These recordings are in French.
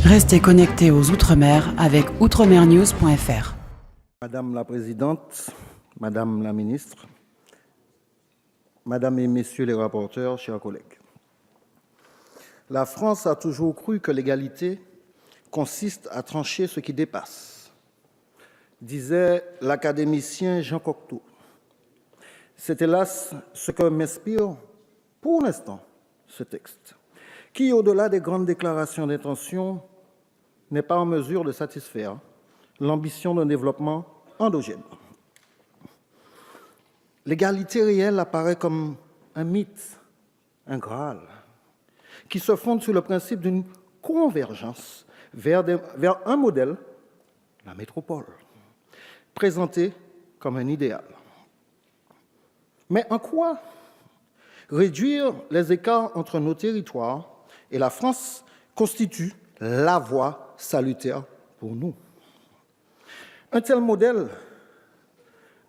Restez connectés aux Outre-mer avec outremernews.fr. Madame la Présidente, Madame la Ministre, Madame et Messieurs les rapporteurs, chers collègues. La France a toujours cru que l'égalité consiste à trancher ce qui dépasse, disait l'académicien Jean Cocteau. C'est hélas ce que m'inspire pour l'instant ce texte, qui, au-delà des grandes déclarations d'intention, n'est pas en mesure de satisfaire l'ambition d'un développement endogène. L'égalité réelle apparaît comme un mythe, un Graal, qui se fonde sur le principe d'une convergence vers un modèle, la métropole, présenté comme un idéal. Mais en quoi réduire les écarts entre nos territoires et la France constitue la voie salutaire pour nous? Un tel modèle,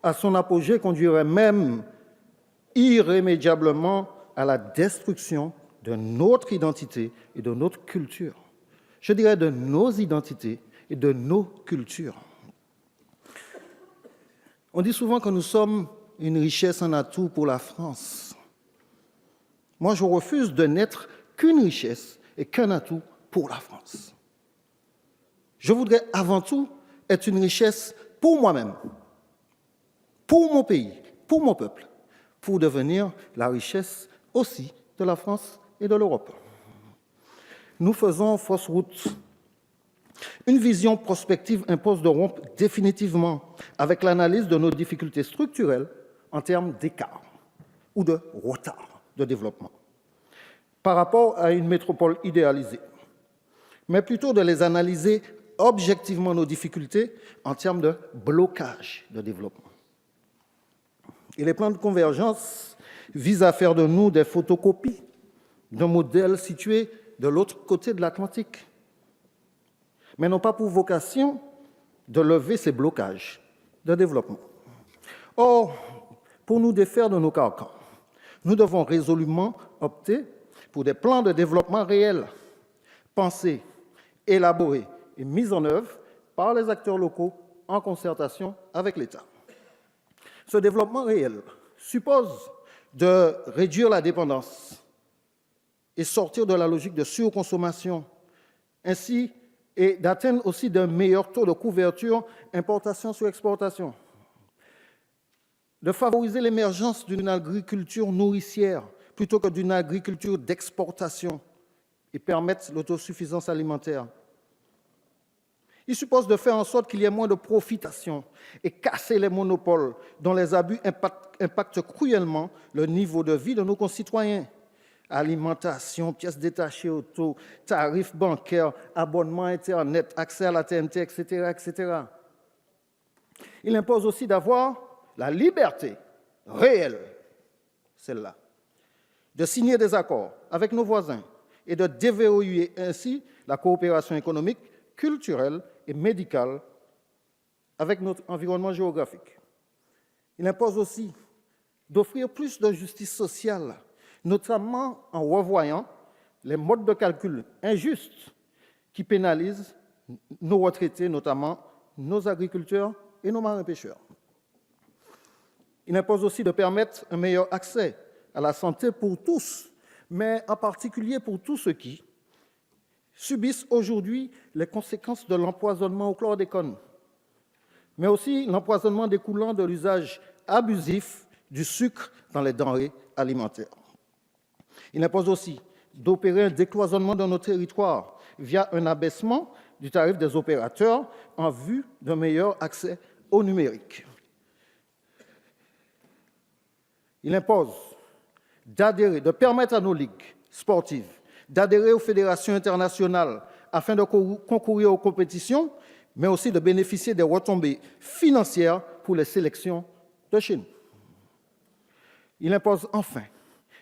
à son apogée, conduirait même irrémédiablement à la destruction de notre identité et de notre culture. Je dirais de nos identités et de nos cultures. On dit souvent que nous sommes une richesse, un atout pour la France. Moi, je refuse de n'être qu'une richesse et qu'un atout pour la France. Je voudrais avant tout être une richesse pour moi-même, pour mon pays, pour mon peuple, pour devenir la richesse aussi de la France et de l'Europe. Nous faisons fausse route. Une vision prospective impose de rompre définitivement avec l'analyse de nos difficultés structurelles en termes d'écart ou de retard de développement par rapport à une métropole idéalisée, mais plutôt de les analyser objectivement nos difficultés en termes de blocage de développement. Et les plans de convergence visent à faire de nous des photocopies d'un modèle situé de l'autre côté de l'Atlantique, mais n'ont pas pour vocation de lever ces blocages de développement. Or, pour nous défaire de nos carcans, nous devons résolument opter pour des plans de développement réels, pensés, élaborés et mis en œuvre par les acteurs locaux en concertation avec l'État. Ce développement réel suppose de réduire la dépendance et sortir de la logique de surconsommation, ainsi et d'atteindre aussi d'un meilleur taux de couverture importation sur exportation, de favoriser l'émergence d'une agriculture nourricière plutôt que d'une agriculture d'exportation et permettre l'autosuffisance alimentaire. Il suppose de faire en sorte qu'il y ait moins de profitation et casser les monopoles dont les abus impactent cruellement le niveau de vie de nos concitoyens. Alimentation, pièces détachées auto, tarifs bancaires, abonnement Internet, accès à la TNT, etc., etc. Il impose aussi d'avoir la liberté réelle, celle-là, de signer des accords avec nos voisins et de déverrouiller ainsi la coopération économique, culturelle et médicale avec notre environnement géographique. Il impose aussi d'offrir plus de justice sociale, notamment en revoyant les modes de calcul injustes qui pénalisent nos retraités, notamment nos agriculteurs et nos marins-pêcheurs. Il impose aussi de permettre un meilleur accès à la santé pour tous, mais en particulier pour tous ceux qui subissent aujourd'hui les conséquences de l'empoisonnement au chlordécone, mais aussi l'empoisonnement découlant de l'usage abusif du sucre dans les denrées alimentaires. Il impose aussi d'opérer un décloisonnement dans nos territoires via un abaissement du tarif des opérateurs en vue d'un meilleur accès au numérique. Il impose de permettre à nos ligues sportives d'adhérer aux fédérations internationales afin de concourir aux compétitions, mais aussi de bénéficier des retombées financières pour les sélections de chez nous. Il impose enfin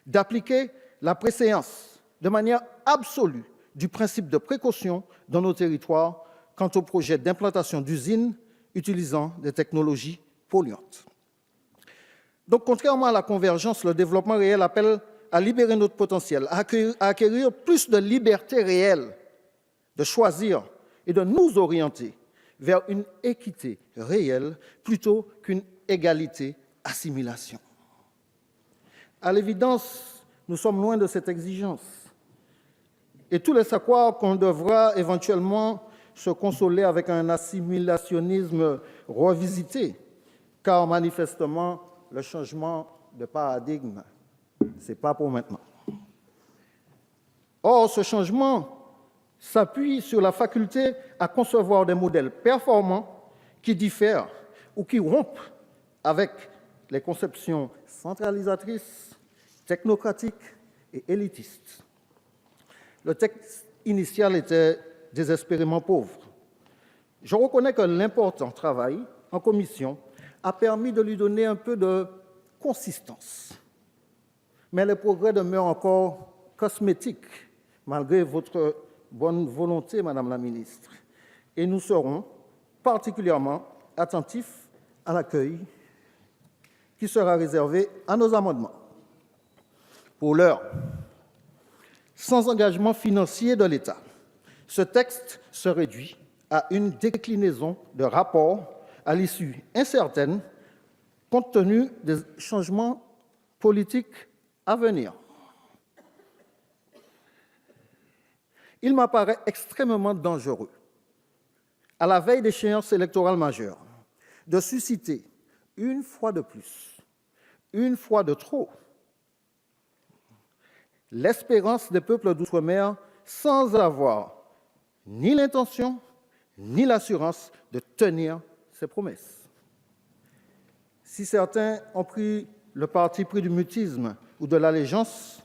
d'appliquer la préséance de manière absolue du principe de précaution dans nos territoires quant au projet d'implantation d'usines utilisant des technologies polluantes. Donc, contrairement à la convergence, le développement réel appelle à libérer notre potentiel, à acquérir plus de liberté réelle de choisir et de nous orienter vers une équité réelle plutôt qu'une égalité-assimilation. À l'évidence, nous sommes loin de cette exigence. Et tout laisse à croire qu'on devra éventuellement se consoler avec un assimilationnisme revisité, car manifestement, le changement de paradigme, ce n'est pas pour maintenant. Or, ce changement s'appuie sur la faculté à concevoir des modèles performants qui diffèrent ou qui rompent avec les conceptions centralisatrices, technocratiques et élitistes. Le texte initial était désespérément pauvre. Je reconnais que l'important travail en commission a permis de lui donner un peu de consistance. Mais les progrès demeurent encore cosmétiques, malgré votre bonne volonté, Madame la Ministre. Et nous serons particulièrement attentifs à l'accueil qui sera réservé à nos amendements. Pour l'heure, sans engagement financier de l'État, ce texte se réduit à une déclinaison de rapports à l'issue incertaine, compte tenu des changements politiques à venir. Il m'apparaît extrêmement dangereux, à la veille d'échéances électorales majeures, de susciter une fois de plus, une fois de trop, l'espérance des peuples d'outre-mer sans avoir ni l'intention ni l'assurance de tenir ses promesses. Si certains ont pris le parti pris du mutisme ou de l'allégeance,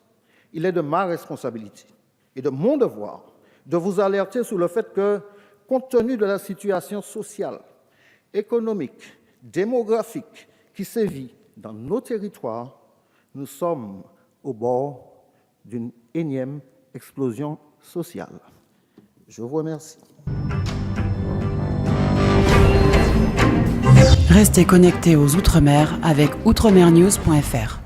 il est de ma responsabilité et de mon devoir de vous alerter sur le fait que, compte tenu de la situation sociale, économique, démographique qui sévit dans nos territoires, nous sommes au bord d'une énième explosion sociale. Je vous remercie. Restez connectés aux Outre-mer avec outremernews.fr.